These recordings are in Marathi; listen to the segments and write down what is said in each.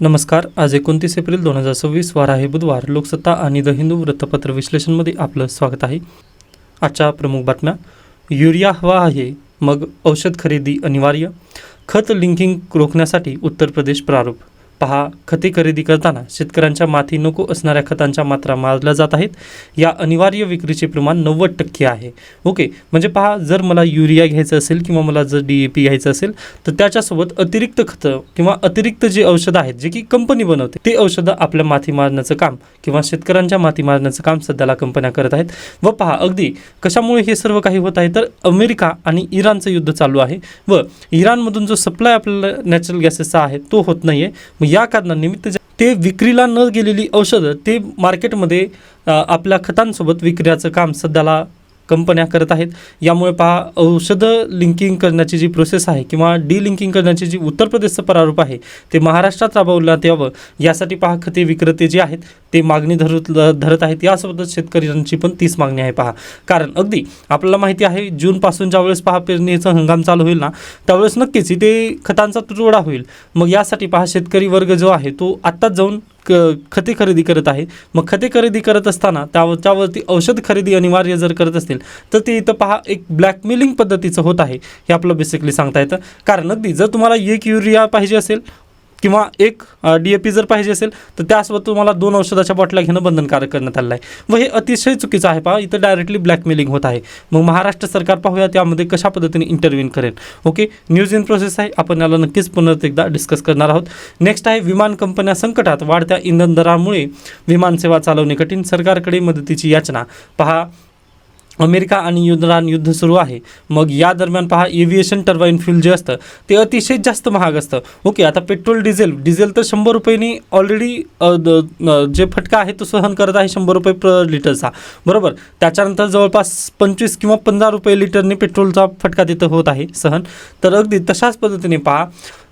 नमस्कार. आज 29 एप्रिल 2026 वार आहे बुधवार. लोकसत्ता आणि द हिंदू वृत्तपत्र विश्लेषणमध्ये आपलं स्वागत आहे. आजच्या प्रमुख बातम्या. युरिया हवा आहे, मग औषध खरेदी अनिवार्य. खत लिंकिंग रोखण्यासाठी उत्तर प्रदेश प्रारूप. पहा, खते खरेदी करताना शेतकऱ्यांच्या माथी नको असणाऱ्या खतांच्या मात्रा मारल्या जात आहेत. या अनिवार्य विक्रीचे प्रमाण 90% आहे. ओके, म्हणजे पहा, जर मला युरिया घ्यायचं असेल किंवा मला जर DAP घ्यायचं असेल तर त्याच्यासोबत अतिरिक्त खतं किंवा अतिरिक्त जे औषधं आहेत जे की कंपनी बनवते ते औषधं आपल्या माथी मारण्याचं काम किंवा शेतकऱ्यांच्या माथी मारण्याचं काम सध्याला कंपन्या करत आहेत. व पहा, अगदी कशामुळे हे सर्व काही होत आहे तर अमेरिका आणि इराणचं युद्ध चालू आहे व इराणमधून जो सप्लाय आपल्याला नॅचरल गॅसेसचा आहे तो होत नाही आहे. या कारणानिमित्त ते विक्रीला न गेलेली औषधं ते मार्केटमध्ये आपल्या खतांसोबत विक्रीचं काम सध्याला कंपन्या करत आहेत. यामुळे पहा, औषधं लिंकिंग करण्याची जी प्रोसेस आहे किंवा डिलिंकिंग करण्याची जी उत्तर प्रदेशचं प्रारूप आहे ते महाराष्ट्रात राबवण्यात यावं यासाठी पहा, खते विक्रेते जे आहेत ते मागणी धरत आहेत. यासोबतच शेतकऱ्यांची पण तीच मागणी आहे. पहा, कारण अगदी आपल्याला माहिती आहे जूनपासून ज्यावेळेस पहा पेरणीचा हंगाम चालू होईल ना त्यावेळेस नक्कीच इथे खतांचा तुटवडा होईल. मग यासाठी पहा, शेतकरी वर्ग जो आहे तो आत्ताच जाऊन खते खरेदी करत आहे. मग खते खरेदी करत असताना त्यावरती औषध खरेदी अनिवार्य जर करत असतील तर ते इथं पहा एक ब्लॅकमेलिंग पद्धतीचं होत आहे हे आपलं बेसिकली सांगता येतं. कारण अगदी जर तुम्हाला एक युरिया पाहिजे असेल किंवा एक DAP जर पाहिजे असेल तर त्यासोबत तुम्हाला 2 औषधाच्या बॉटल्या घेणं बंधनकारक करण्यात आलं आहे व हे अतिशय चुकीचं आहे. पहा, इथं डायरेक्टली ब्लॅकमेलिंग होत आहे. मग महाराष्ट्र सरकार पाहूया त्यामध्ये कशा पद्धतीने इंटरव्ह्यू करेल. ओके, न्यूज इन प्रोसेस आहे, आपण याला नक्कीच पुन्हा एकदा डिस्कस करणार आहोत. नेक्स्ट आहे विमान कंपन्या संकटात. वाढत्या इंधन दरामुळे विमानसेवा चालवणे कठीण, सरकारकडे मदतीची याचना. पहा, अमेरिका आणि इराण युद्ध सुरू आहे. मग या दरम्यान पहा, एव्हिएशन टर्बाईन फ्यूल जे असतं ते अतिशय जास्त महाग असतं. ओके, आता पेट्रोल डिझेल तर 100 रुपयांनी ऑलरेडी जे फटका आहे तो सहन करत आहे 100 रुपये पर लिटरचा, बरोबर. त्याच्यानंतर जवळपास 25 किंवा 15 रुपये लिटरने पेट्रोलचा फटका तिथं होत आहे सहन. तर अगदी तशाच पद्धतीने पहा,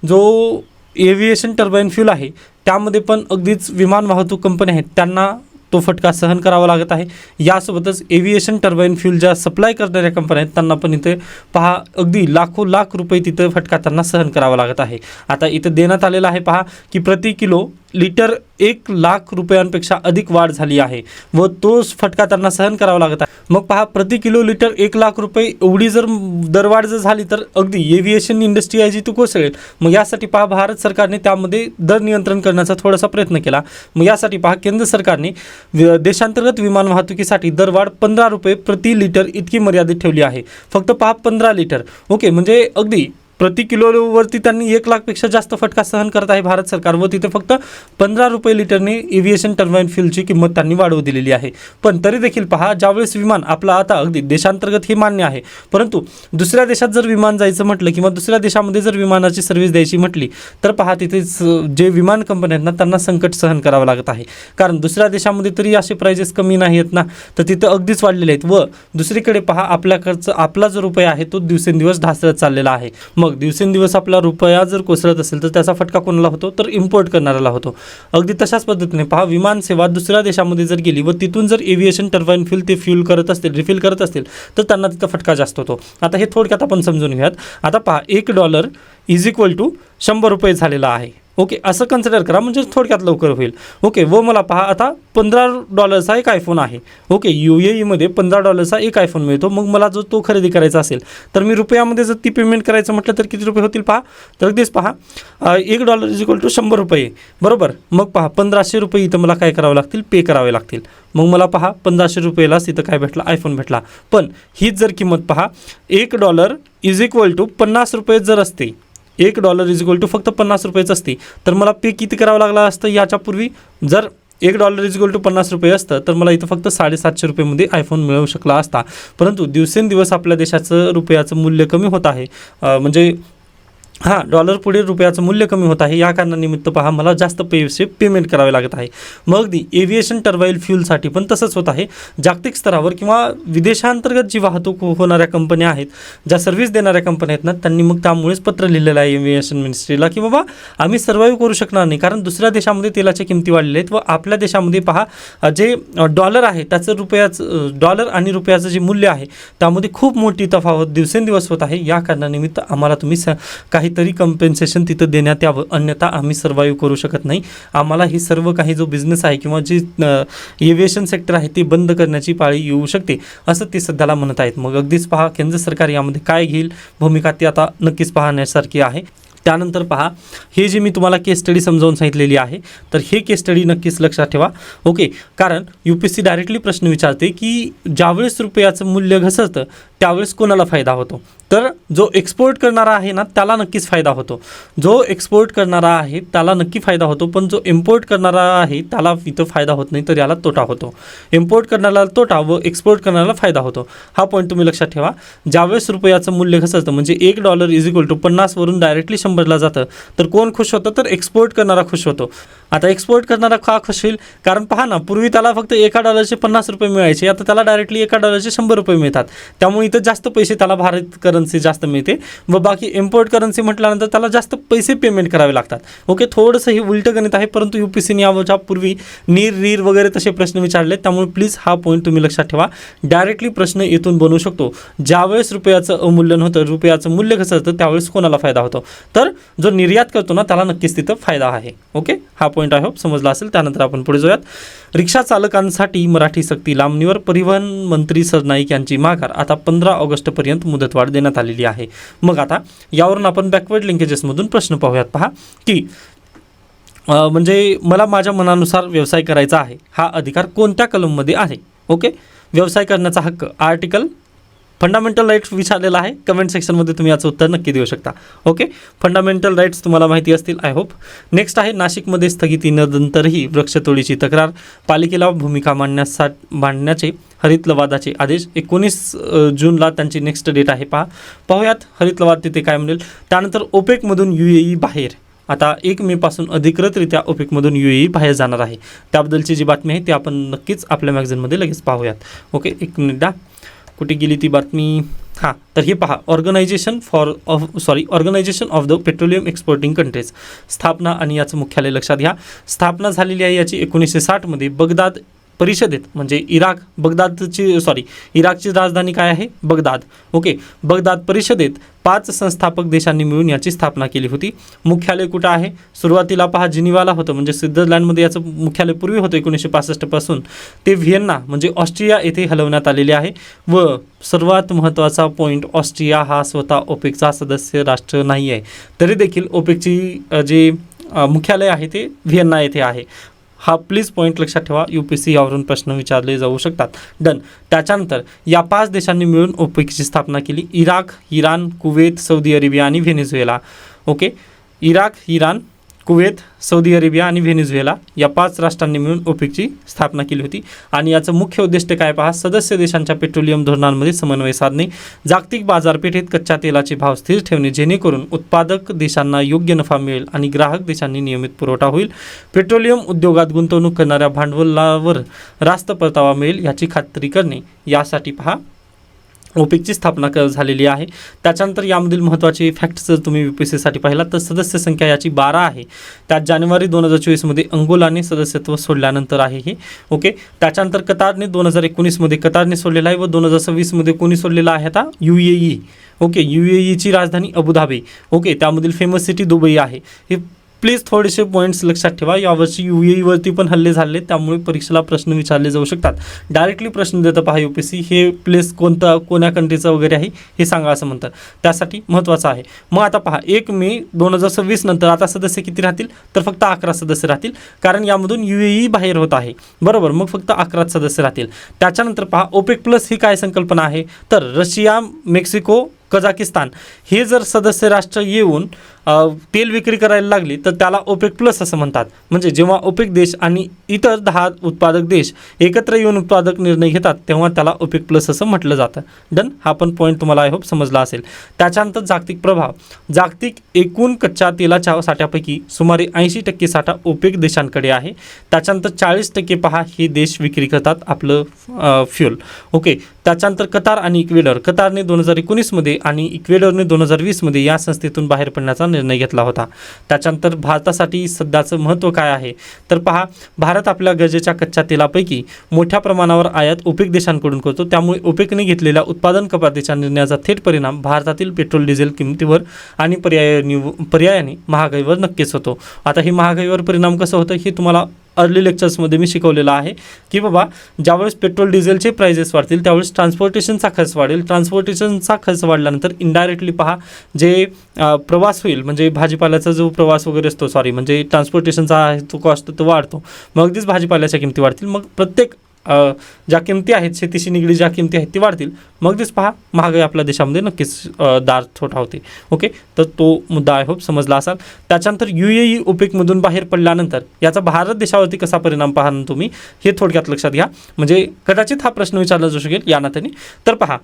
जो एव्हिएशन टर्बाईन फ्यूल आहे त्यामध्ये पण अगदीच विमान वाहतूक कंपन्या आहेत त्यांना तो फटका सहन करावा लागत आहे. यासोबतच एव्हिएशन टर्बाईन फ्यूल ज्या सप्लाय करणाऱ्या कंपन्या आहेत त्यांना पण इथे पहा अगदी लाख रुपये तिथं फटका त्यांना सहन करावा लागत आहे. आता इथं देण्यात आलेलं आहे पहा की प्रति किलो लिटर 1 लाख रुपयांपेक्षा अधिक वाढ झाली आहे व तोच फटका त्यांना सहन करावा लागत आहे. मग पहा, प्रति किलो लिटर 1 लाख रुपये एवढी जर दरवाढ जर झाली तर अगदी एव्हिएशन इंडस्ट्री आहे जी ती कोसळेल. मग यासाठी पहा, भारत सरकारने त्यामध्ये दर नियंत्रण करण्याचा थोडासा प्रयत्न केला. मग यासाठी पहा, केंद्र सरकारने देशांतर्गत विमान वाहतुकीसाठी दरवाढ 15 रुपये प्रति लिटर इतकी मर्यादित ठेवली आहे. फक्त पहा 15 लिटर. ओके, म्हणजे अगदी प्रति किलोवरती त्यांनी 1 लाखपेक्षा जास्त फटका सहन करत आहे भारत सरकार व तिथे फक्त 15 रुपये लिटरने एव्हिएशन टर्बाईन फ्यूलची किंमत त्यांनी वाढवू दिलेली आहे. पण तरी देखील पहा, ज्यावेळेस विमान आपला आता अगदी देशांतर्गत हे मान्य आहे, परंतु दुसऱ्या देशात जर विमान जायचं म्हटलं किंवा दुसऱ्या देशामध्ये जर विमानाची सर्व्हिस द्यायची म्हटली तर पहा तिथे जे विमान कंपन्या आहेत ना त्यांना संकट सहन करावं लागत आहे. कारण दुसऱ्या देशामध्ये तरी असे प्राइजेस कमी नाही आहेत ना, तर तिथं अगदीच वाढलेले आहेत. व दुसरीकडे पहा, आपल्याकडचं आपला जो रुपया आहे तो दिवसेंदिवस ढासळत चाललेला आहे. मग दिवसेंदिवस आपला रुपया जर कोसळत असेल तर त्याचा फटका कोणाला होतो तर इम्पोर्ट करणाऱ्याला होतो. अगदी तशाच पद्धतीने पहा, विमानसेवा दुसऱ्या देशामध्ये जर गेली व तिथून जर एव्हिएशन टर्बाईन फ्यूल ते फ्यूल करत असतील, रिफिल करत असतील तर त्यांना तिथं फटका जास्त होतो. आता हे थोडक्यात आपण समजून घेऊयात. आता पहा, $1 = 100 रुपये झालेला आहे. ओके, असं कन्सिडर करा म्हणजे थोडक्यात लवकर होईल. ओके, व मला पहा आता $15 एक आयफोन आहे. ओके, UAEमध्ये $15 एक आयफोन मिळतो. मग मला जो तो खरेदी करायचा असेल तर मी रुपयामध्ये जर ती पेमेंट करायचं म्हटलं तर किती रुपये होतील पहा. तर अगदीच पहा, $1 = 100 रुपये, बरोबर. मग पहा 1500 रुपये इथं मला काय करावं लागतील, पे करावे लागतील. मग मला पहा 1500 रुपयालाच इथं काय भेटला, आयफोन भेटला. पण हीच जर किंमत पहा $1 = 50 रुपये जर असते, $1 = फक्त 50 रुपयेच असते तर मला पे किती करावं लागलं असतं याच्यापूर्वी. जर $1 = 50 रुपये असतं तर मला इथं फक्त 750 रुपयेमध्ये आयफोन मिळू शकला असता. परंतु दिवसेंदिवस आपल्या देशाचं रुपयाचं मूल्य कमी होत आहे. म्हणजे डॉलर पुढे रुपयाचं मूल्य कमी होत आहे. या कारणानिमित्त पहा मला जास्त पेमेंट करावे लागत आहे. मग अगदी एव्हिएशन टर्बाईन फ्यूलसाठी पण तसंच होत आहे. जागतिक स्तरावर किंवा विदेशांतर्गत जी वाहतूक होणाऱ्या कंपन्या आहेत, ज्या सर्व्हिस देणाऱ्या कंपन्या आहेत ना, त्यांनी मग त्यामुळेच पत्र लिहिलेलं आहे एव्हिएशन मिनिस्ट्रीला की बाबा आम्ही सर्व्हाइव्ह करू शकणार नाही, कारण दुसऱ्या देशामध्ये तेलाच्या किमती वाढलेल्या आहेत व आपल्या देशामध्ये पहा जे डॉलर आहे त्याचं डॉलर आणि रुपयाचं जे मूल्य आहे त्यामध्ये खूप मोठी तफावत दिवसेंदिवस होत आहे. या कारणानिमित्त आम्हाला तुम्ही काही काहीतरी कम्पेन्सेशन तिथं देण्यात यावं, अन्यथा आम्ही सर्वाईव्ह करू शकत नाही. आम्हाला हे सर्व काही जो बिझनेस आहे किंवा जे एव्हिएशन सेक्टर आहे ते बंद करण्याची पाळी येऊ शकते, असं ते सध्याला म्हणत आहेत. मग अगदीच पहा केंद्र सरकार यामध्ये काय घेईल भूमिका, ती आता नक्कीच पाहण्यासारखी आहे. त्यानंतर पहा, हे जे मी तुम्हाला केस स्टडी समजावून सांगितलेली आहे, तर हे केस स्टडी नक्कीच लक्षात ठेवा. ओके, कारण UPSC डायरेक्टली प्रश्न विचारते की ज्यावेळेस रुपयाचं मूल्य घसरतं त्यावेळेस कोणाला फायदा होतो. तर जो एक्सपोर्ट करणारा आहे ना त्याला नक्कीच फायदा होतो. जो एक्सपोर्ट करणारा आहे त्याला नक्की फायदा होतो, पण जो इम्पोर्ट करणारा आहे त्याला इथं फायदा होत नाही, तर याला तोटा होतो. इम्पोर्ट करणाऱ्याला तोटा व एक्सपोर्ट करणाऱ्याला फायदा होतो. हा पॉईंट तुम्ही लक्षात ठेवा. ज्यावेळेस रुपयाचं मूल्य घसरतं म्हणजे $1 = 50 वरून डायरेक्टली 100ला जातं, तर कोण खुश होतं, तर एक्सपोर्ट करणारा खुश होतो. आता एक्सपोर्ट करणारा का खुश होईल, कारण पहा ना, पूर्वी त्याला फक्त $1 50 मिळायचे, आता त्याला डायरेक्टली $1 100 मिळतात. त्यामुळे इथं जास्त पैसे त्याला भारत करन्सी जास्त मिळते व बाकी इम्पोर्ट करन्सी म्हटल्यानंतर त्याला जास्त पैसे पेमेंट करावे लागतात. ओके, थोडंसं हे उलटं गणित आहे, परंतु UPSCने याच्या पूर्वी नीर वगैरे तसे प्रश्न विचारले, त्यामुळे प्लीज हा पॉईंट तुम्ही लक्षात ठेवा. डायरेक्टली प्रश्न येथून बनवू शकतो. ज्यावेळेस रुपयाचं अवमूल्यन होतं, रुपयाचं मूल्य घसरतं, त्यावेळेस कोणाला फायदा होतो, तर जो निर्यात करतो ना त्याला नक्कीच तिथं फायदा आहे. ओके, हा पॉईंट आय होप समजला असेल. त्यानंतर आपण पुढे जाऊयात. रिक्षा चालकांसाठी मराठी सक्ती लांबणीवर, परिवहन मंत्री सरनाईक यांची माघार. आता 15 ऑगस्टपर्यंत मुदतवाढ देण्यात आलेली आहे. मग आता यावरून आपण बॅकवर्ड लिंकेजेसमधून प्रश्न पाहूयात. पहा की म्हणजे मला माझ्या मनानुसार व्यवसाय करायचा आहे, हा अधिकार कोणत्या कलममध्ये आहे. ओके, व्यवसाय करण्याचा हक्क आर्टिकल फंडामेंटल राईट्स विचारलेला आहे. कमेंट सेक्शनमध्ये तुम्ही याचं उत्तर नक्की देऊ शकता. ओके, फंडामेंटल राईट्स तुम्हाला माहिती असतील आय होप. नेक्स्ट आहे, नाशिकमध्ये स्थगितीनंतरही वृक्षतोडीची तक्रार, पालिकेला भूमिका मांडण्याचे हरित लवादाचे आदेश. 19 जूनला त्यांची नेक्स्ट डेट आहे. पाहूयात हरित लवाद तिथे काय म्हणेल. त्यानंतर OPECमधून UAE बाहेर. आता 1 मे पासून अधिकृतरित्या OPECमधून UAE बाहेर जाणार आहे. त्याबद्दलची जी बातमी आहे ती आपण नक्कीच आपल्या मॅगझिनमध्ये लगेच पाहूयात. ओके, 1 मिनिट कुठे गेली ती बातमी. हां, तर हे पहा, Organization of the Petroleum Exporting Countries स्थापना आणि याचं मुख्यालय लक्षात घ्या. स्थापना झालेली आहे याची 1960मध्ये बगदाद परिषदेत, म्हणजे इराकची राजधानी काय आहे, बगदाद. ओके, बगदाद परिषदेत 5 संस्थापक देशांनी मिळून याची स्थापना केली होती. मुख्यालय कुठं आहे, सुरुवातीला पहा जिनिवाला होतं, म्हणजे स्वित्झर्लंडमध्ये याचं मुख्यालय पूर्वी होतं. 1965 पासून ते व्हिएन्ना म्हणजे ऑस्ट्रिया येथे हलवण्यात आलेले आहे. व सर्वात महत्त्वाचा पॉईंट, ऑस्ट्रिया हा स्वतः OPECचा सदस्य राष्ट्र नाही आहे, तरी देखील OPECची जे मुख्यालय आहे ते व्हिएन्ना येथे आहे. हा प्लीज पॉईंट लक्षात ठेवा. UPSC यावरून प्रश्न विचारले जाऊ शकतात. डन. त्याच्यानंतर या 5 देशांनी मिळून OPECची स्थापना केली. Iraq, Iran, Kuwait, Saudi Arabia आणि Venezuela. Okay, Iraq, Iran, Kuwait, Saudi Arabia आणि व्हेनेझुएला या 5 राष्ट्रांनी मिळून OPECची स्थापना केली होती. आणि याचं मुख्य उद्दिष्ट काय पहा, सदस्य देशांच्या पेट्रोलियम धोरणांमध्ये समन्वय साधणे, जागतिक बाजारपेठेत कच्च्या तेलाचे भाव स्थिर ठेवणे, जेणेकरून उत्पादक देशांना योग्य नफा मिळेल आणि ग्राहक देशांनी नियमित पुरवठा होईल, पेट्रोलियम उद्योगात गुंतवणूक करणाऱ्या भांडवलावर रास्त परतावा मिळेल याची खात्री करणे, यासाठी पहा OPECची स्थापना झालेली आहे. त्याच्यानंतर यामधील महत्त्वाचे फॅक्ट्स जर तुम्ही UPSCसाठी पाहिला तर सदस्य संख्या याची 12 आहे. त्यात जानेवारी 2024मध्ये अंगोलाने सदस्यत्व सोडल्यानंतर आहे हे. ओके, त्याच्यानंतर कतारने 2019मध्ये कतारने सोडलेला आहे व 2026मध्ये कोणी सोडलेला आहे आता, UAE. ओके, UAEची राजधानी अबुधाबी. ओके, त्यामधील फेमस सिटी दुबई आहे. हे प्लीज थोडेसे पॉईंट्स लक्षात ठेवा. यावर्षी UAEवरती पण हल्ले झाले, त्यामुळे परीक्षेला प्रश्न विचारले जाऊ शकतात. डायरेक्टली प्रश्न देतं पहा UPSC, हे प्लेस कोण्या कंट्रीचं वगैरे आहे हे सांगा असं म्हणतात, त्यासाठी महत्त्वाचं आहे. मग आता पहा 1 मे 2026 नंतर आता सदस्य किती राहतील, तर फक्त 11 सदस्य राहतील, कारण यामधून UAE बाहेर होत आहे. बरोबर, मग फक्त 11 सदस्य राहतील. त्याच्यानंतर पहा OPEC+ ही काय संकल्पना आहे, तर रशिया, मेक्सिको, कझाकिस्तान हे जर सदस्य राष्ट्र येऊन तेल विक्री करायला लागली तर त्याला OPEC+ असं म्हणतात. म्हणजे जेव्हा OPEC देश आणि इतर 10 उत्पादक देश एकत्र येऊन उत्पादक निर्णय घेतात तेव्हा त्याला OPEC+ असं म्हटलं जातं. डन. हा पण पॉईंट तुम्हाला आय होप समजला असेल. त्याच्यानंतर जागतिक प्रभाव, जागतिक एकूण कच्च्या तेलाच्या साठ्यापैकी सुमारे 80% साठा OPEC देशांकडे आहे. त्याच्यानंतर 40% पहा हे देश विक्री करतात आपलं फ्यूल. ओके, त्याच्यानंतर कतार आणि इक्वेडर, कतारने 2019मध्ये आणि इक्वेडरने 2020मध्ये या संस्थेतून बाहेर पडण्याचा निर्णय घेतला होता. त्याच्यानंतर भारतासाठी सध्याचं महत्त्व काय आहे तर पहा, भारत आपल्या गरजेच्या कच्च्या तेलापैकी मोठ्या प्रमाणावर आयात ओपेक देशांकडून करतो. त्यामुळे ओपेकने घेतलेल्या उत्पादन कपातीच्या निर्णयाचा थेट परिणाम भारतातील पेट्रोल डिझेल किमतीवर आणि पर्यायाने महागाईवर नक्कीच होतो. आता ही महागाईवर परिणाम कसं होतं हे तुम्हाला अर्ली लेक्चर्समध्ये मी शिकवलेलं आहे की बाबा ज्यावेळेस पेट्रोल डिझेलचे प्राइजेस वाढतील त्यावेळेस ट्रान्सपोर्टेशनचा खर्च वाढेल. ट्रान्सपोर्टेशनचा खर्च वाढल्यानंतर इनडायरेक्टली पहा जे प्रवास होईल म्हणजे भाजीपाल्याचा जो प्रवास वगैरे असतो म्हणजे ट्रान्सपोर्टेशनचा आहे तो कॉस्ट तो वाढतो. मग अगदीच भाजीपाल्याच्या किमती वाढतील. मग प्रत्येक ज्या किमती आहेत शेतीशी निगडीत ज्या किमती आहेत ती वाढतील. मग तेच पहा महागाई आपल्या देशामध्ये नक्कीच दार ठोठावते. ओके, तर तो मुद्दा आय होप समजला असाल. त्याच्यानंतर UAE ओपेकमधून बाहेर पडल्यानंतर याचा भारत देशावरती कसा परिणाम पाहणार तुम्ही हे थोडक्यात लक्षात घ्या. म्हणजे कदाचित हा प्रश्न विचारला जाऊ शकेल या नात्याने. तर पहा,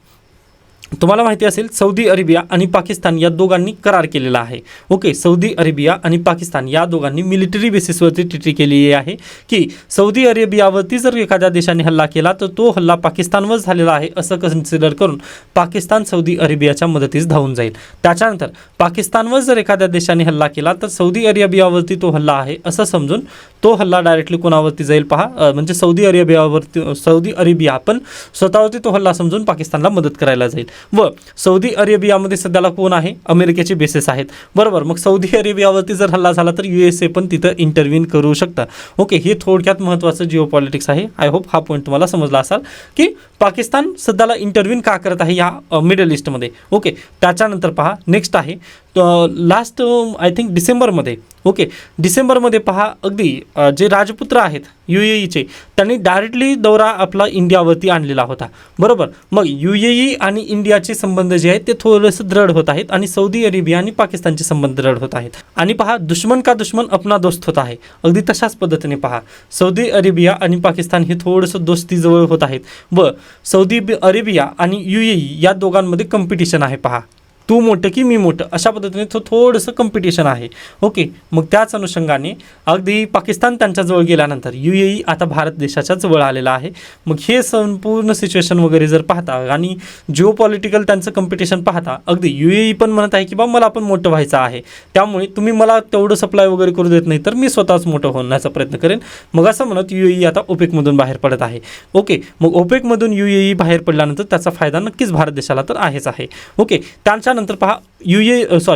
तुम्हाला माहिती असेल सौदी अरेबिया आणि पाकिस्तान या दोघांनी करार केलेला आहे. ओके, सौदी अरेबिया आणि पाकिस्तान या दोघांनी मिलिटरी बेसिसवरती ट्रीटी केलेली आहे की सौदी अरेबियावरती जर एखाद्या देशाने हल्ला केला तर तो हल्ला पाकिस्तानवर झालेला आहे असं कन्सिडर करून पाकिस्तान सौदी अरेबियाच्या मदतीस धावून जाईल. त्याच्यानंतर पाकिस्तानवर जर एखाद्या देशाने हल्ला केला तर सौदी अरेबियावरती तो हल्ला आहे असं समजून तो हल्ला डायरेक्टली कोणावरती जाईल पहा, म्हणजे सौदी अरेबिया पण स्वतःवरती तो हल्ला समजून पाकिस्तानला मदत करायला जाईल. व सौदी अरेबियामध्ये सध्याला कोण आहे, अमेरिकेचे बेसेस आहेत बरोबर. मग सौदी अरेबियावरती जर हल्ला झाला तर USA पण तिथं इंटरव्हीन करू शकतं. ओके, हे थोडक्यात महत्त्वाचं जिओ पॉलिटिक्स आहे. आय होप हा पॉईंट तुम्हाला समजला असाल की पाकिस्तान सध्याला इंटरव्हीन का करत आहे या मिडल ईस्टमध्ये. ओके, त्याच्यानंतर पहा नेक्स्ट आहे लास्ट आय थिंक डिसेंबरमध्ये. ओके, डिसेंबरमध्ये पहा अगदी जे राजपुत्र आहेत UAEचे त्यांनी डायरेक्टली दौरा आपला इंडियावरती आणलेला होता बरोबर. मग UAE आणि इंडियाचे संबंध जे आहेत ते थोडेसे दृढ होत आहेत आणि सौदी अरेबिया आणि पाकिस्तानचे संबंध दृढ होत आहेत. आणि पहा दुश्मन का दुश्मन अपना दोस्त होत आहे. अगदी तशाच पद्धतीने पहा सौदी अरेबिया आणि पाकिस्तान हे थोडंसं दोस्तीजवळ होत आहेत व सौदी अरेबिया आणि UAE या दोघांमध्ये कॉम्पिटिशन आहे. पहा तू मोठं की मी मोठं अशा पद्धतीने थोडंसं कॉम्पिटिशन आहे. ओके, मग त्याच अनुषंगाने अगदी पाकिस्तान त्यांच्याजवळ गेल्यानंतर UAE आता भारत देशाच्या जवळ आलेला आहे. मग हे संपूर्ण सिच्युएशन वगैरे जर पाहता आणि जिओ पॉलिटिकल त्यांचं कॉम्पिटिशन पाहता अगदी UAE पण म्हणत आहे की बा मला पण मोठं व्हायचं आहे, त्यामुळे तुम्ही मला तेवढं सप्लाय वगैरे करू देत नाही तर मी स्वतःच मोठं होण्याचा प्रयत्न करेन. मग असं म्हणत UAE आता ओपेकमधून बाहेर पडत आहे. ओके, मग ओपेकमधून UAE बाहेर पडल्यानंतर त्याचा फायदा नक्कीच भारत देशाला तर आहेच आहे. ओके, त्याच्यानंतर पहा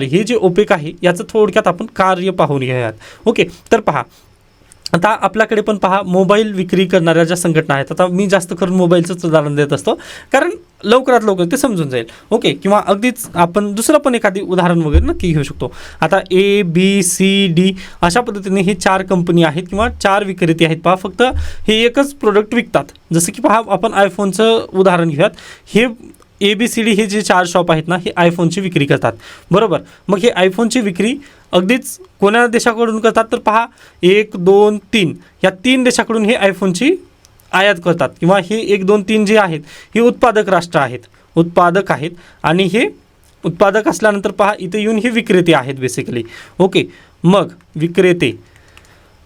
हे जे ओपेक आहे याचं थोडक्यात आपण कार्य पाहून घेऊयात. ओके, तर पहा आता आपल्याकडे पण पहा मोबाईल विक्री करणाऱ्या ज्या संघटना आहेत. आता मी जास्त करून मोबाईलचंच उदाहरण देत असतो कारण लवकरात लवकर ते समजून जाईल. ओके, किंवा अगदीच आपण दुसरं पण एखादी उदाहरण वगैरे नक्की घेऊ शकतो. आता ABCD अशा पद्धतीने हे 4 कंपनी आहेत किंवा 4 विक्रेते आहेत. पहा फक्त हे एकच प्रोडक्ट विकतात. जसं की पहा आपण आयफोनचं उदाहरण घेऊयात. हे ABCD हे जे 4 शॉप आहेत ना हे आयफोनची विक्री करतात बरोबर. मग हे आयफोनची विक्री अगदीच कोणत्या देशाकडून करतात तर पहा 1, 2, 3 या 3 देशाकडून हे आयफोनची आयात करतात किंवा हे 1, 2, 3 जे आहेत हे उत्पादक राष्ट्र आहेत, उत्पादक आहेत आणि हे उत्पादक असल्यानंतर पहा इथे येऊन हे विक्रेते आहेत बेसिकली. ओके, मग विक्रेते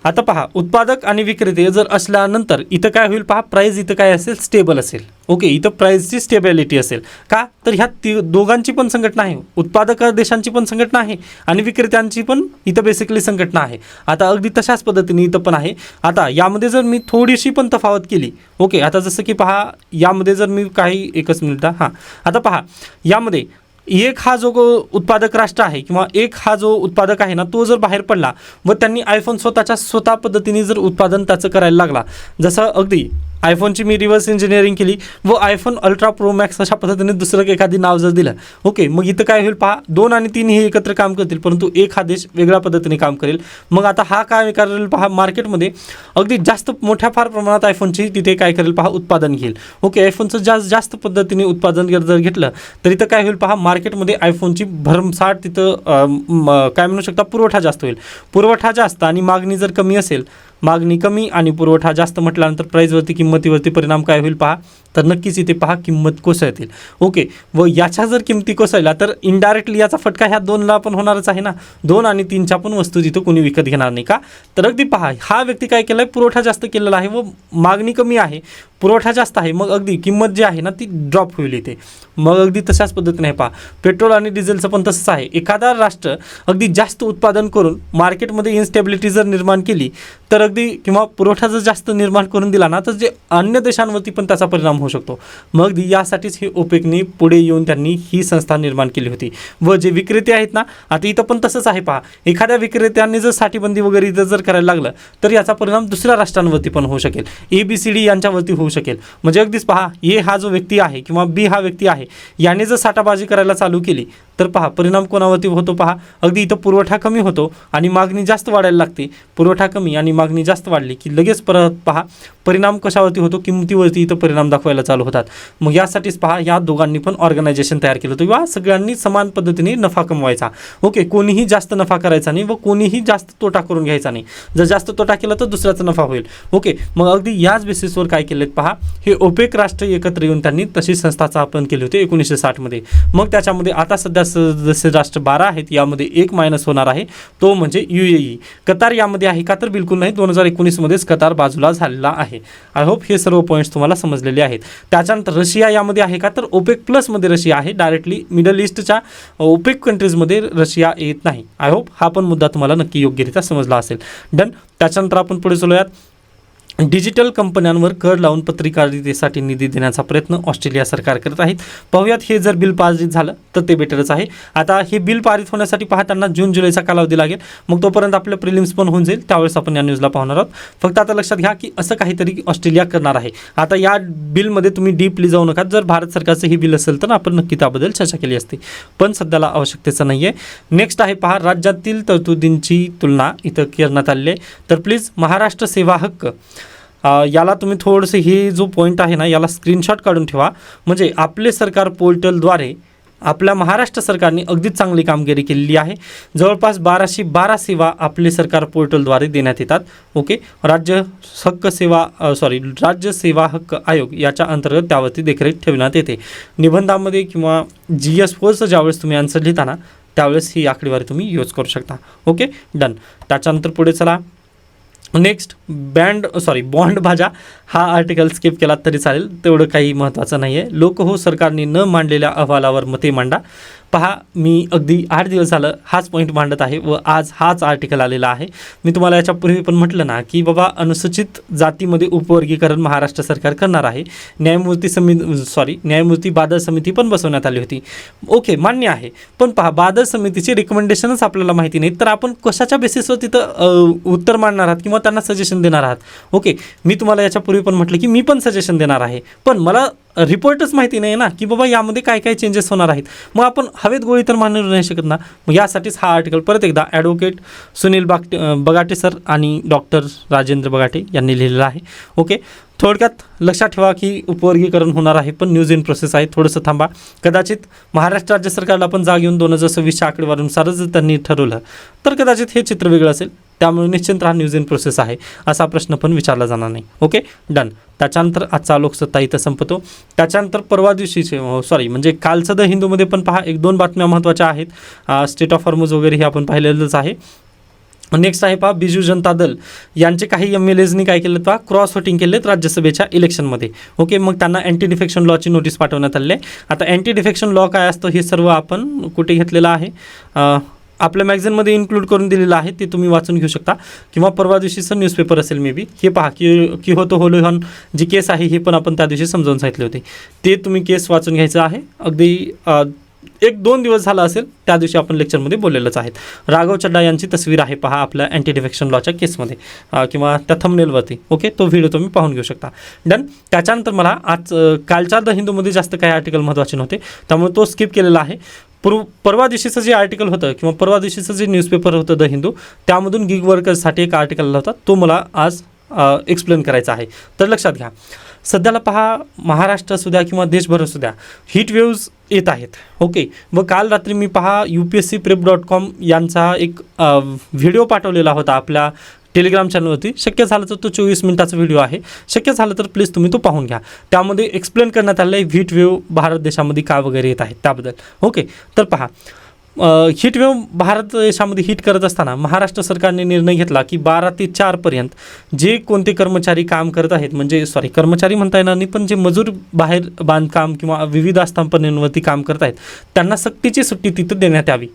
आता पहा उत्पादक आणि विक्रेते जर असल्यानंतर इथं काय होईल पहा प्राईस इथं काय असेल स्टेबल असेल. ओके, इथं प्राईसची स्टेबिलिटी असेल का तर ह्या दोघांची पण संघटना आहे, उत्पादक देशांची पण संघटना आहे आणि विक्रेत्यांची पण इथं बेसिकली संघटना आहे. आता अगदी तशाच पद्धतीने इथं पण आहे. आता यामध्ये जर मी थोडीशी पण तफावत केली. ओके, आता जसं की पहा यामध्ये जर मी काही एकच मिनिट आता पहा यामध्ये एक हा जो उत्पादक राष्ट्र आहे किंवा एक हा जो उत्पादक आहे ना तो जर बाहेर पडला व त्यांनी आयफोन स्वतः पद्धतीने जर उत्पादन त्याचं करायला लागला, जसं अगदी आयफोनची मी रिव्हर्स इंजिनिअरिंग केली व आयफोन अल्ट्रा प्रो मॅक्स अशा पद्धतीने दुसरं एखादी नाव जर दिलं. ओके, मग इथं काय होईल पहा 2 आणि 3 हे एकत्र काम करतील परंतु एक हा देश वेगळ्या पद्धतीने काम करेल. मग आता हा काय करेल पहा मार्केटमध्ये अगदी जास्त मोठ्या फार प्रमाणात आयफोनची तिथे काय करेल पहा उत्पादन घेईल. ओके, आयफोनचं जास्त पद्धतीने उत्पादन जर घेतलं तर इथं काय होईल पहा मार्केटमध्ये आयफोनची भरमसाठ तिथं काय म्हणू शकता पुरवठा जास्त होईल. पुरवठा जास्त आणि मागणी जर कमी असेल, मागणी कमी आणि पुरवठा जास्त म्हटल्यानंतर प्राईजवरती किंमतीवरती परिणाम काय होईल पहा तर नक्कीच इथे पहा किंमत कोसळतील. ओके, व याच्या जर किमती कोसळल्या तर इनडायरेक्टली याचा फटका ह्या 2ला पण होणारच आहे ना. 2 आणि 3च्या पण वस्तू तिथं कोणी विकत घेणार नाही का. तर अगदी पहा, हा व्यक्ती काय केलं आहे, पुरवठा जास्त केलेला आहे व मागणी कमी आहे, पुरवठा जास्त आहे, मग अगदी किंमत जी आहे ना ती ड्रॉप होईल इथे. मग अगदी तशाच पद्धतीने पहा, पेट्रोल आणि डिझेलचं पण तसंच आहे. एखादा राष्ट्र अगदी जास्त उत्पादन करून मार्केटमध्ये इन्स्टेबिलिटी जर निर्माण केली तर अगदी, किंवा पुरवठा जर जास्त निर्माण करून दिला ना, तर जे अन्य देशांवरती पण त्याचा परिणाम होऊ शकतो. मग अगदी यासाठीच हे ओपेकने पुढे येऊन त्यांनी ही संस्था निर्माण केली होती. व जे विक्रेते आहेत ना, आता इथं पण तसंच आहे पहा, एखाद्या विक्रेत्यांनी जर साठेबंदी वगैरे इथं जर करायला लागलं तर याचा परिणाम दुसऱ्या राष्ट्रांवरती पण होऊ शकेल, ABCD यांच्यावरती होऊ शकेल. म्हणजे अगदीच पहा, ए हा जो व्यक्ती आहे किंवा बी हा व्यक्ती आहे, याने जर साठाबाजी करायला चालू केली तर पहा परिणाम कोणावरती होतो. पहा, अगदी इथं पुरवठा कमी होतो आणि मागणी जास्त वाढायला लागते. पुरवठा कमी आणि मागणी जास्त वाढली की लगेच परत पहा परिणाम कशावरती होतो, किमतीवरती इथं परिणाम दाखवायला चालू होतात. मग यासाठीच पहा, या दोघांनी पण ऑर्गनायझेशन तयार केलं होतं किंवा सगळ्यांनी समान पद्धतीने नफा कमवायचा. ओके, कोणीही जास्त नफा करायचा नाही व कोणीही जास्त तोटा करून घ्यायचा नाही. जर जास्त तोटा केला तर दुसऱ्याचा नफा होईल. ओके, मग अगदी याच बेसिसवर काय केलेत पहा, हे ओपेक राष्ट्र एकत्र येऊन त्यांनी तशी संस्था स्थापन केली होती 1960 मध्ये. मग त्याच्यामध्ये आता सध्या जसे राष्ट्र 12 आहेत, यामध्ये एक मायनस होणार आहे, तो म्हणजे UAE. कतार यामध्ये आहे का, तर बिलकुल नाही. 2019 मध्येच कतार बाजूला झालेला आहे. आय होप हे सर्व पॉईंट्स तुम्हाला समजलेले आहेत. त्याच्यानंतर रशिया यामध्ये आहे का, तर ओपेक प्लसमध्ये रशिया आहे. डायरेक्टली मिडल ईस्टच्या ओपेक कंट्रीजमध्ये रशिया येत नाही. आय होप हा पण मुद्दा तुम्हाला नक्की योग्यरित्या समजला असेल. डन. त्याच्यानंतर आपण पुढे चलूयात. डिजिटल कंपन्यांवर कर लावून पत्रकारितेसाठी निधी देण्याचा प्रयत्न ऑस्ट्रेलिया सरकार करत आहेत. पाहूयात, हे जर बिल पारित झालं तर ते बेटरच आहे. आता हे बिल पारित होण्यासाठी पहा त्यांना जून-जुलैचा कालावधी लागेल. मग तोपर्यंत आपलं प्रिलिम्स पण होऊन जाईल, त्यावेळेस आपण या न्यूजला पाहणार आहोत. फक्त आता लक्षात घ्या की असं काहीतरी ऑस्ट्रेलिया करणार आहे. आता या बिलमध्ये तुम्ही डीपली जाऊ नका. जर भारत सरकारचं हे बिल असेल तर आपण नक्की त्याबद्दल चर्चा केली असते, पण सध्याला आवश्यकतेचं नाही आहे. नेक्स्ट आहे पहा, राज्यातील तरतुदींची तुलना इथं करण्यात आली आहे. तर प्लीज महाराष्ट्र सेवा हक्क याला तुम्ही थोडंसं, हे जो पॉईंट आहे ना याला स्क्रीनशॉट काढून ठेवा. म्हणजे आपले सरकार पोर्टलद्वारे आपल्या महाराष्ट्र सरकारने अगदीच चांगली कामगिरी केलेली आहे. जवळपास 1212 सेवा आपले सरकार पोर्टलद्वारे देण्यात येतात. ओके, राज्य सेवा हक्क आयोग याच्या अंतर्गत त्यावरती देखरेख ठेवण्यात येते. निबंधामध्ये किंवा GS4चं ज्यावेळेस तुम्ही आन्सर लिहिता ना, त्यावेळेस ही आकडेवारी तुम्ही यूज करू शकता. Okay, done. त्याच्यानंतर पुढे चला. नेक्स्ट, बॉन्ड भाज्या हा आर्टिकल स्किप केला तरी चालेल, तेवढं काही महत्त्वाचं नाही आहे. लोकहो सरकारने न मांडलेल्या अहवालावर मते मांडा. पहा, मी अगदी 8 दिवस झालं हाच पॉईंट मांडत आहे व आज हाच आर्टिकल आलेला आहे. मी तुम्हाला याच्यापूर्वी पण म्हटलं ना की बाबा अनुसूचित जातीमध्ये उपवर्गीकरण महाराष्ट्र सरकार करणार आहे. न्यायमूर्ती बादल समिती पण बसवण्यात आली होती. ओके, मान्य आहे. पण पहा, बादल समितीची रिकमेंडेशनच आपल्याला माहिती नाही, तर आपण कशाच्या बेसिसवर तिथं उत्तर मांडणार आहात किंवा त्यांना सजेशन देणार आहात. ओके, मी तुम्हाला याच्यापूर्वी पण म्हटलं की मी पण सजेशन देणार आहे, पण मला रिपोर्टच माहिती नाही ना की बाबा यामध्ये काय काय चेंजेस होणार आहेत. मग आपण हवेत गोळी तर मानू नाही शकत ना. मग यासाठीच हा आर्टिकल परत एकदा ॲडव्होकेट सुनील बगाटे सर आणि डॉक्टर राजेंद्र बगाटे यांनी लिहिलेला आहे. ओके, थोडक्यात लक्षात ठेवा की उपवर्गीकरण होणार आहे, पण न्यूज इन प्रोसेस आहे. थोडंसं थांबा. कदाचित महाराष्ट्र राज्य सरकारला पण जाग येऊन 2026च्या आकडेवारीनुसारच जर त्यांनी ठरवलं तर कदाचित हे चित्र वेगळं असेल. त्यामुळे निश्चित हा न्यूज इन प्रोसेस आहे असा प्रश्न पण विचारला जाणार नाही. Okay, done. त्याच्यानंतर आजचा लोकसत्ता इथं संपतो. त्याच्यानंतर परवा दिवशीचे म्हणजे कालचं द हिंदूमध्ये पण पहा 1-2 बातम्या महत्त्वाच्या आहेत. स्टेट ऑफ हॉर्मुझ वगैरे हे आपण पाहिलेलंच आहे. नेक्स्ट आहे पहा, बिजू जनता दल यांचे काही MLAजनी काय केलं पहा, क्रॉस वोटिंग केलेत राज्यसभेच्या इलेक्शनमध्ये. ओके, मग त्यांना अँटी डिफेक्शन लॉची नोटीस पाठवण्यात आली आहे. आता अँटी डिफेक्शन लॉ काय असतं हे सर्व आपण कुठे घेतलेलं आहे, आपल्या मॅगझिनमध्ये इन्क्लूड करून दिलेलं आहे, ते तुम्ही वाचून घेऊ शकता किंवा परवा दिवशीचं न्यूजपेपर असेल मे बी. हे पहा की होतो होलोहॉन जी केस आहे हे पण आपण त्या दिवशी समजावून सांगितले होते, ते तुम्ही केस वाचून घ्यायचं आहे. अगदी 1-2 दिवस झाला असेल, त्या दिवशी आपण लेक्चरमध्ये बोललेलंच आहेत. राघव चड्डा यांची तस्वीर आहे पहा आपल्या अँटी डिफेक्शन लॉच्या केसमध्ये किंवा त्या थंबनेलवरती. ओके, तो व्हिडिओ तुम्ही पाहून घेऊ शकता. डन. त्याच्यानंतर मला आज कालच्या द हिंदूमध्ये जास्त काही आर्टिकल महत्त्वाचे नव्हते, त्यामुळे तो स्किप केलेला आहे. परवा दिवशीचं जे आर्टिकल होतं किंवा परवा दिवशीचं जे न्यूजपेपर होतं द हिंदू, त्यामधून गिग वर्कर्ससाठी एक आर्टिकल आला होता, तो मला आज एक्सप्लेन करायचा आहे. तर लक्षात घ्या, सध्याला पहा महाराष्ट्र असू द्या किंवा देशभर असू द्या, हीट वेव्ज येत आहेत. ओके, व काल रात्री मी पहा UPSCprep.com यांचा एक व्हिडिओ पाठवलेला होता आपल्या टेलिग्राम चॅनलवरती. शक्य झालं तर तो 24 मिनिटाचा व्हिडिओ आहे, शक्य झालं तर प्लीज तुम्ही तो पाहून घ्या. त्यामध्ये एक्सप्लेन करण्यात आलं आहे हीट वेव्ह भारत देशामध्ये का वगैरे येत आहे त्याबद्दल. ओके, तर पहा, हीट वेव्ह भारत देशामध्ये हीट करत असताना महाराष्ट्र सरकारने निर्णय घेतला की 12 ते 4पर्यंत जे कोणते कर्मचारी काम करत आहेत, म्हणजे कर्मचारी म्हणता येणार नाही, पण जे मजूर बाहेर बांधकाम किंवा विविध आस्थापनांवरती काम करत आहेत त्यांना सक्तीची सुट्टी तिथं देण्यात यावी.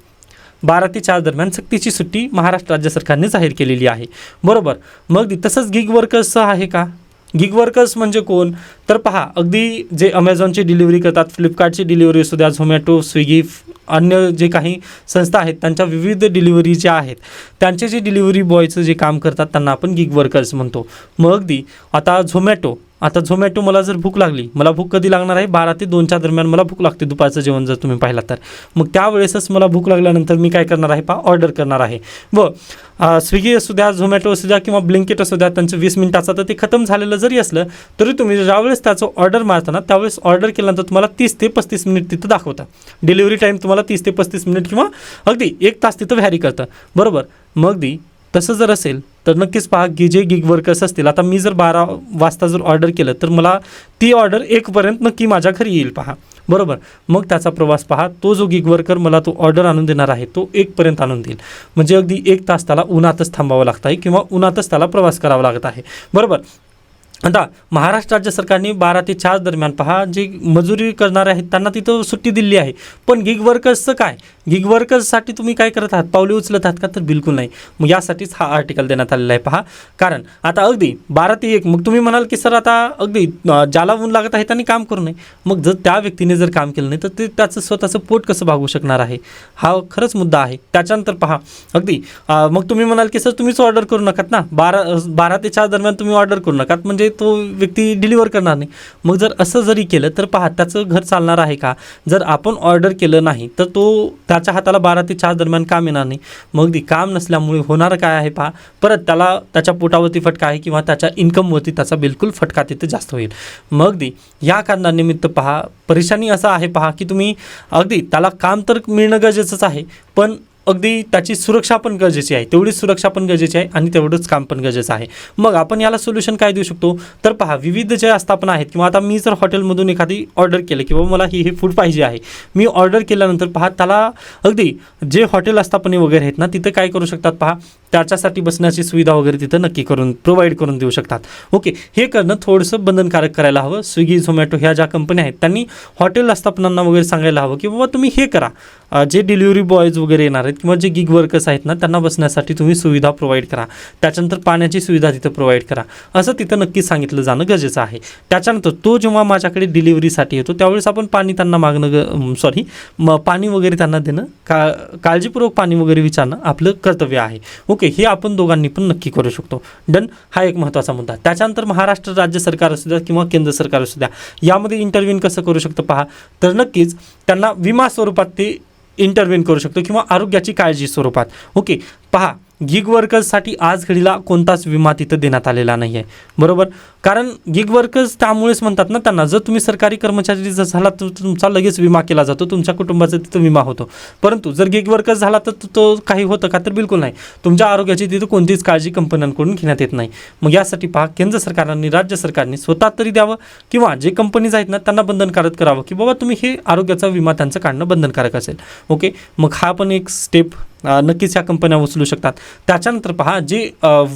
12 ते 4 दरम्यान सक्तीची सुट्टी महाराष्ट्र राज्य सरकारने जाहीर केलेली आहे. बरोबर. मग तसंच गिग वर्कर्सचं आहे का? गिग वर्कर्स म्हणजे कोण? तर पहा, अगदी जे अमेझॉनची डिलिव्हरी करतात, फ्लिपकार्टची डिलिव्हरी असू द्या, झोमॅटो, स्विगी, अन्य जे काही संस्था आहेत त्यांच्या विविध डिलिव्हरी ज्या आहेत त्यांचे जे डिलिव्हरी बॉयचं जे काम करतात त्यांना आपण गिग वर्कर्स म्हणतो. मग अगदी आता झोमॅटो मला जर भूक लागली, मला भूक कधी लागणार आहे? 12 ते 2च्या दरम्यान मला भूक लागते, दुपारचं जेवण जर तुम्ही पाहिलं तर. मग त्यावेळेसच मला भूक लागल्यानंतर मी काय करणार आहे? ऑर्डर करणार आहे. व स्विगी असू द्या, झोमॅटो असू द्या किंवा ब्लिंकिट असू द्या, त्यांचं 20 मिनिटाचं तर ते खतम झालेलं जरी असलं तरी तुम्ही ज्यावेळेस त्याचं ऑर्डर मारताना त्यावेळेस ऑर्डर केल्यानंतर तुम्हाला 30 ते 35 मिनिट तिथं दाखवतं. डिलिव्हरी टाईम तुम्हाला 30 ते 35 मिनिट किंवा अगदी 1 तास तिथं व्हॅरी करतं. बरोबर. मग अगदी तसं जर असेल तर नक्कीच पहा की जे गिग वर्कर्स असतील, आता मी जर 12 वाजता जर ऑर्डर केलं तर मला ती ऑर्डर 1पर्यंत नक्की माझ्या घरी येईल. पहा, बरोबर. मग त्याचा प्रवास पहा, तो जो गिग वर्कर मला तो ऑर्डर आणून देणार आहे तो 1पर्यंत आणून देईल. म्हणजे अगदी 1 तास त्याला उन्हातच थांबावं लागतं आहे किंवा उन्हातच त्याला प्रवास करावा लागत आहे. बरोबर. आता महाराष्ट्र राज्य सरकारने 12 ते 4 दरम्यान पहा जे मजुरी करणारे आहेत त्यांना तिथं सुट्टी दिली आहे. पण गिग वर्कर्सचं काय? गिग वर्कर्ससाठी तुम्ही काय करत आहात? पावले उचलत आहात का? तर बिलकुल नाही. मग यासाठीच हा आर्टिकल देण्यात आलेला आहे. पहा, कारण आता अगदी 12 ते 1, मग तुम्ही म्हणाल की सर आता अगदी ज्याला ऊन लागत आहे त्यांनी काम करू नये. मग जर त्या व्यक्तीने जर काम केलं नाही तर ते त्याचं स्वतःचं पोट कसं भागवू शकणार आहे? हा खरंच मुद्दा आहे. त्याच्यानंतर पहा, अगदी मग तुम्ही म्हणाल की सर तुम्हीच ऑर्डर करू नकात ना, 12 ते 4 दरम्यान तुम्ही ऑर्डर करू नकात, म्हणजे तो व्यक्ती डिलिव्हर करणार नाही. मग जर असं जरी केलं तर पहा, त्याचं घर चालणार आहे का? जर आपण ऑर्डर केलं नाही तर तो त्याच्या हाताला 12 ते 4 दरम्यान काम येणार नाही. मग काम नसल्यामुळे होणार काय आहे? पहा, परत त्याला त्याच्या पोटावरती फटका आहे किंवा त्याच्या इन्कमवरती त्याचा बिलकुल फटका तिथे जास्त होईल. मग या कारणानिमित्त पहा, परेशानी असं आहे पहा की तुम्ही अगदी त्याला काम तर मिळणं गरजेचंच आहे, पण अगदी त्याची सुरक्षा पण गरजेची आहे, तेवढीच सुरक्षा पण गरजेची आहे आणि तेवढंच काम पण गरजेचं आहे. मग आपण याला सोल्युशन काय देऊ शकतो? तर पहा, विविध जे आस्थापना आहेत किंवा आता मी जर हॉटेलमधून एखादी ऑर्डर केलं किंवा मला हे फूड पाहिजे आहे, मी ऑर्डर केल्यानंतर पहा त्याला अगदी जे हॉटेल आस्थापने वगैरे आहेत ना तिथं काय करू शकतात? पहा, त्याच्यासाठी बसण्याची सुविधा वगैरे तिथं नक्की प्रोव्हाइड करून देऊ शकतात. ओके, हे करणं थोडंसं बंधनकारक करायला हवं. स्विगी, झोमॅटो ह्या ज्या कंपन्या आहेत त्यांनी हॉटेल आस्थापनांना वगैरे सांगायला हवं की बाबा तुम्ही हे करा, जे डिलिव्हरी बॉयज वगैरे येणार आहेत किंवा जे गिग वर्कर्स आहेत ना त्यांना बसण्यासाठी तुम्ही सुविधा प्रोव्हाइड करा. त्याच्यानंतर पाण्याची सुविधा तिथं प्रोव्हाइड करा, असं तिथं नक्की सांगितलं जाणं गरजेचं आहे. त्याच्यानंतर तो जेव्हा माझ्याकडे डिलिव्हरीसाठी येतो त्यावेळेस आपण पाणी त्यांना पाणी वगैरे त्यांना देणं, काळजीपूर्वक पाणी वगैरे विचारणं आपलं कर्तव्य आहे. ओके, हे आपण दोघांनी पण नक्की करू शकतो. डन. हा एक महत्त्वाचा मुद्दा. त्याच्यानंतर महाराष्ट्र राज्य सरकार असू द्या किंवा केंद्र सरकार असू द्या, यामध्ये इंटरव्ह्यून कसं करू शकतं? पहा, तर नक्कीच त्यांना विमा स्वरूपात ते इंटरव्हेन करू शकतो किंवा आरोग्याची काळजी स्वरूपात. ओके, पहा, गिग वर्कर्ससाठी आज घडीला कोणताच विमा तिथं देण्यात आलेला नाही आहे. बरोबर. कारण गिग वर्कर्स त्यामुळेच म्हणतात ना त्यांना, जर तुम्ही सरकारी कर्मचारी जर झाला तर तुमचा लगेच विमा केला जातो, तुमच्या कुटुंबाचा तिथं विमा होतो. परंतु जर गिग वर्कर्स झाला तर तो काही होतं का? तर बिलकुल नाही. तुमच्या आरोग्याची तिथं कोणतीच काळजी कंपन्यांकडून घेण्यात येत नाही. मग यासाठी पहा, केंद्र सरकारने, राज्य सरकारने स्वतः तरी द्यावं किंवा जे कंपनीज आहेत ना त्यांना बंधनकारक करावं की बाबा तुम्ही हे आरोग्याचा विमा त्यांचं काढणं बंधनकारक असेल. ओके, मग हा पण एक स्टेप नक्कीच या कंपन्या उचलू शकतात. त्याच्यानंतर पहा, जे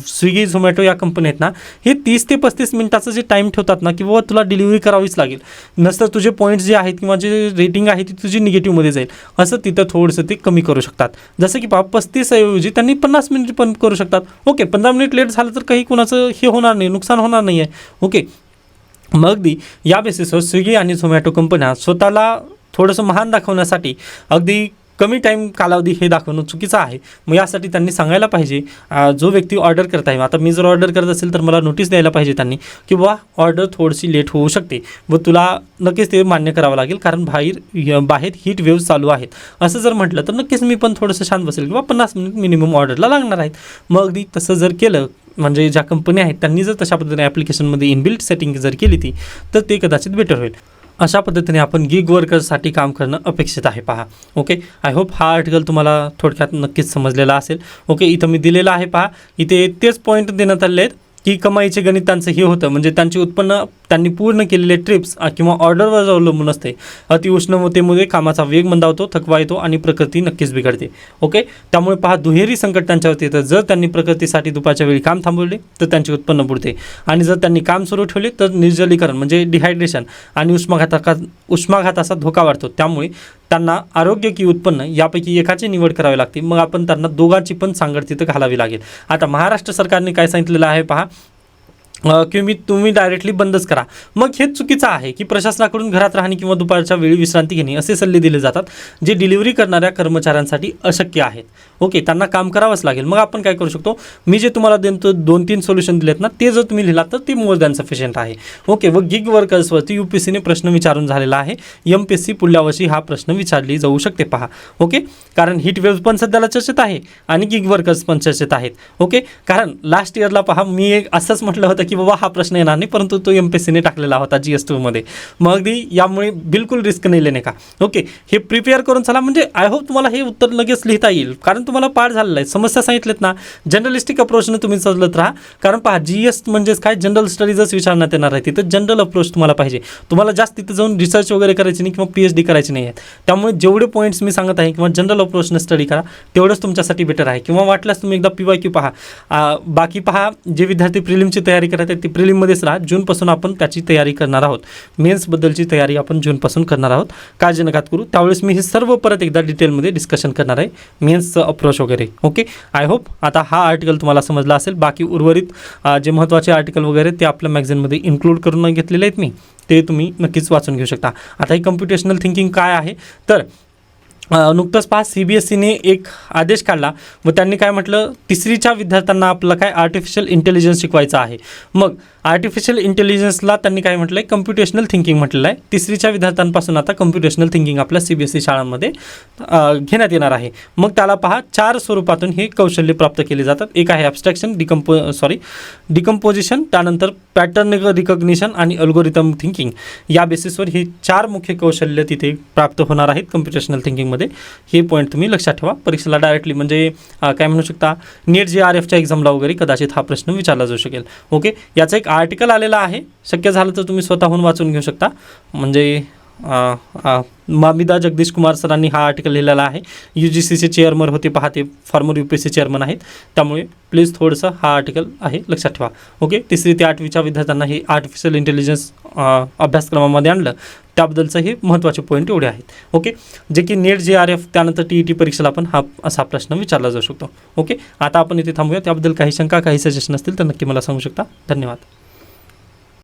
स्विगी, झोमॅटो या कंपन्या आहेत ना, हे 30 ते 35 मिनिटाचं जे टाईम ठेवतात ना की बाबा तुला डिलिव्हरी करावीच लागेल, नसतं तुझे पॉईंट्स जे आहेत किंवा जे रेटिंग आहे ती तुझी निगेटिव्हमध्ये जाईल, असं तिथं थोडंसं ते कमी करू शकतात. जसं की पहा, 35 ऐवजी त्यांनी 50 मिनिट पण करू शकतात. ओके, 15 मिनिट लेट झालं तर काही कोणाचं हे होणार नाही, नुकसान होणार नाही आहे. ओके, मग अगदी या बेसिसवर स्विगी आणि झोमॅटो कंपन्या स्वतःला थोडंसं महान दाखवण्यासाठी अगदी कमी टाईम कालावधी हे दाखवणं चुकीचं आहे. मग यासाठी त्यांनी सांगायला पाहिजे, जो व्यक्ती ऑर्डर करत आहे, आता मी जर ऑर्डर करत असेल तर मला नोटीस द्यायला पाहिजे त्यांनी की बाबा ऑर्डर थोडीशी लेट होऊ शकते व तुला नक्कीच ते मान्य करावं लागेल कारण बाहेर हीट वेव्ह चालू आहेत. असं जर म्हटलं तर नक्कीच मी पण थोडंसं शांत बसेल किंवा 50 मिनिट मिनिमम ऑर्डरला लागणार आहेत. मग अगदी तसं जर केलं, म्हणजे ज्या कंपन्या आहेत त्यांनी जर तशा पद्धतीने ॲप्लिकेशनमध्ये इनबिल्ट सेटिंग जर केली ती, तर ते कदाचित बेटर होईल. अशा पद्धतीने आपण गिग वर्कर्ससाठी काम करणं अपेक्षित आहे पहा. ओके, आय होप हा आर्टिकल तुम्हाला थोडक्यात नक्कीच समजलेला असेल. ओके, इथं मी दिलेलं आहे पहा. इथे तेच पॉईंट देण्यात आले आहेत की कमाईचे गणित त्यांचं हे होतं, म्हणजे त्यांचे उत्पन्न त्यांनी पूर्ण केलेले ट्रिप्स किंवा ऑर्डरवर अवलंबून असते. अतिउष्णतेमुळे कामाचा वेग मंदावतो, थकवा येतो आणि प्रकृती नक्कीच बिघडते. ओके, त्यामुळे पहा दुहेरी संकट त्यांच्यावरती येतं. जर त्यांनी प्रकृतीसाठी दुपारच्या वेळी काम थांबवले तर त्यांचे उत्पन्न बुडते, आणि जर त्यांनी काम सुरू ठेवले तर निर्जलीकरण म्हणजे डिहायड्रेशन आणि उष्माघाताचा धोका वाढतो. त्यामुळे त्यांना आरोग्य की उत्पन्न यापैकी एकाची निवड करावी लागते. मग आपण त्यांना दोघांची पण सांगड तिथं घालावी लागेल. आता महाराष्ट्र सरकारने काय सांगितलेलं आहे पहा, की तुम्ही डायरेक्टली बंदच करा. मग हे चुकीचं आहे की प्रशासनाकडून घरात राहणे किंवा दुपारच्या वेळी विश्रांती घेणे असे सल्ले दिले जातात जे डिलिव्हरी करणाऱ्या कर्मचाऱ्यांसाठी अशक्य आहेत. ओके, त्यांना काम करावंच लागेल. मग आपण काय करू शकतो, मी जे तुम्हाला देतो 2-3 सोल्युशन दिलेत ना, ते जर तुम्ही लिहिलात तर ते मोर दॅन सफिशियंट आहे. ओके, व गिग वर्कर्सवरती UPSCने प्रश्न विचारून झालेला आहे. MPSC पुढल्या वर्षी हा प्रश्न विचारली जाऊ शकते पहा. ओके, कारण हीट वेव्ह पण सध्याला चर्चेत आहे आणि गिग वर्कर्स पण चर्चेत आहेत. ओके, कारण लास्ट इयरला पहा मी एक असंच म्हटलं होतं की बाबा हा प्रश्न येणार नाही, परंतु तो MPSCने टाकलेला होता GS2 मध्ये. मग अगदी यामुळे बिलकुल रिस्क नाही लेणे का. ओके, हे प्रिपेअर करून चला, म्हणजे आय होप तुम्हाला हे उत्तर लगेच लिहिता येईल, कारण तुम्हाला पाठ झालेलं आहे. समस्या सांगितलेत ना, जनरलिस्टिक अप्रोचने तुम्ही चालत राहा. कारण पहा GS म्हणजेच काय, जनरल स्टडीजच विचारण्यात येणार आहे. तिथं जनरल अप्रोच तुम्हाला पाहिजे. तुम्हाला जास्त तिथं जाऊन रिसर्च वगैरे करायची नाही किंवा PhD करायची नाही आहेत. त्यामुळे जेवढे पॉईंट्स मी सांगत आहे किंवा जनरल अप्रोचने स्टडी करा तेवढंच तुमच्यासाठी बेटर आहे. किंवा वाटल्यास तुम्ही एकदा PYQ पहा. बाकी पहा, जे विद्यार्थी प्रिलिमची तयारी करत आहेत ते प्रिलिममध्येच राहा. जूनपासून आपण त्याची तयारी करणार आहोत. मेन्सबद्दलची तयारी आपण जूनपासून करणार आहोत. काळजी नका करू. त्यावेळेस मी हे सर्व परत एकदा डिटेलमध्ये डिस्कशन करणार आहे, मेन्सचं अप्रोच वगैरे. ओके, आय होप आता हा आर्टिकल तुम्हाला समजला असेल. बाकी उर्वरित जे महत्त्वाचे आर्टिकल वगैरे ते आपल्या मॅगझिनमध्ये इन्क्लूड करून घेतलेले आहेत मी, ते तुम्ही नक्कीच वाचून घेऊ शकता. आता ही कम्प्युटेशनल थिंकिंग काय आहे तर नुकतंच पहा CBSCने एक आदेश काढला व त्यांनी काय म्हटलं, तिसरीच्या विद्यार्थ्यांना आपलं काय आर्टिफिशियल इंटेलिजन्स शिकवायचं आहे. मग आर्टिफिशियल इंटेलिजन्सला त्यांनी काय म्हटलं आहे, कम्प्युटेशनल थिंकिंग म्हटलेलं आहे. तिसरीच्या विद्यार्थ्यांपासून आता कम्प्युटेशनल थिंकिंग आपल्या CBSC शाळांमध्ये घेण्यात येणार आहे. मग त्याला पहा 4 स्वरूपातून हे कौशल्य प्राप्त केले जातात. एक आहे ॲब्स्ट्रॅक्शन, डिकम्पोजिशन, त्यानंतर पॅटर्न रिकग्निशन आणि अल्गोरिथम थिंकिंग. या बेसिसवर ही 4 मुख्य कौशल्य तिथे प्राप्त होणार आहेत कम्प्युटेशनल थिंकिंगमध्ये. हे पॉईंट तुम्ही लक्षात ठेवा. परीक्षेला डायरेक्टली म्हणजे काय म्हणू शकता, नीट JRFच्या एक्झामला वगैरे कदाचित हा प्रश्न विचारला जाऊ शकेल. ओके, याचा एक आर्टिकल आलेला आहे, शक्य झालं तर तुम्ही स्वतःहून वाचून घेऊ शकता. म्हणजे मामिदा जगदीश कुमार सरांनी हा आर्टिकल लिहिलेला आहे. UGCचे चेअरमन होते पहा, ते फॉर्मर UPSC चेअरमन आहेत. त्यामुळे प्लीज थोडंसं हा आर्टिकल आहे लक्षात ठेवा. ओके, 3री ते 8वीच्या विद्यार्थ्यांना हे आर्टिफिशियल इंटेलिजन्स अभ्यासक्रमामध्ये आणलं त्याबद्दलचं हे महत्त्वाचे पॉईंट एवढे आहेत. ओके, जे की नीट JRF त्यानंतर TET परीक्षेला पण हा असा प्रश्न विचारला जाऊ शकतो. ओके, आता आपण इथे थांबूया. त्याबद्दल काही शंका काही सजेशन असतील तर नक्की मला सांगू शकता. धन्यवाद.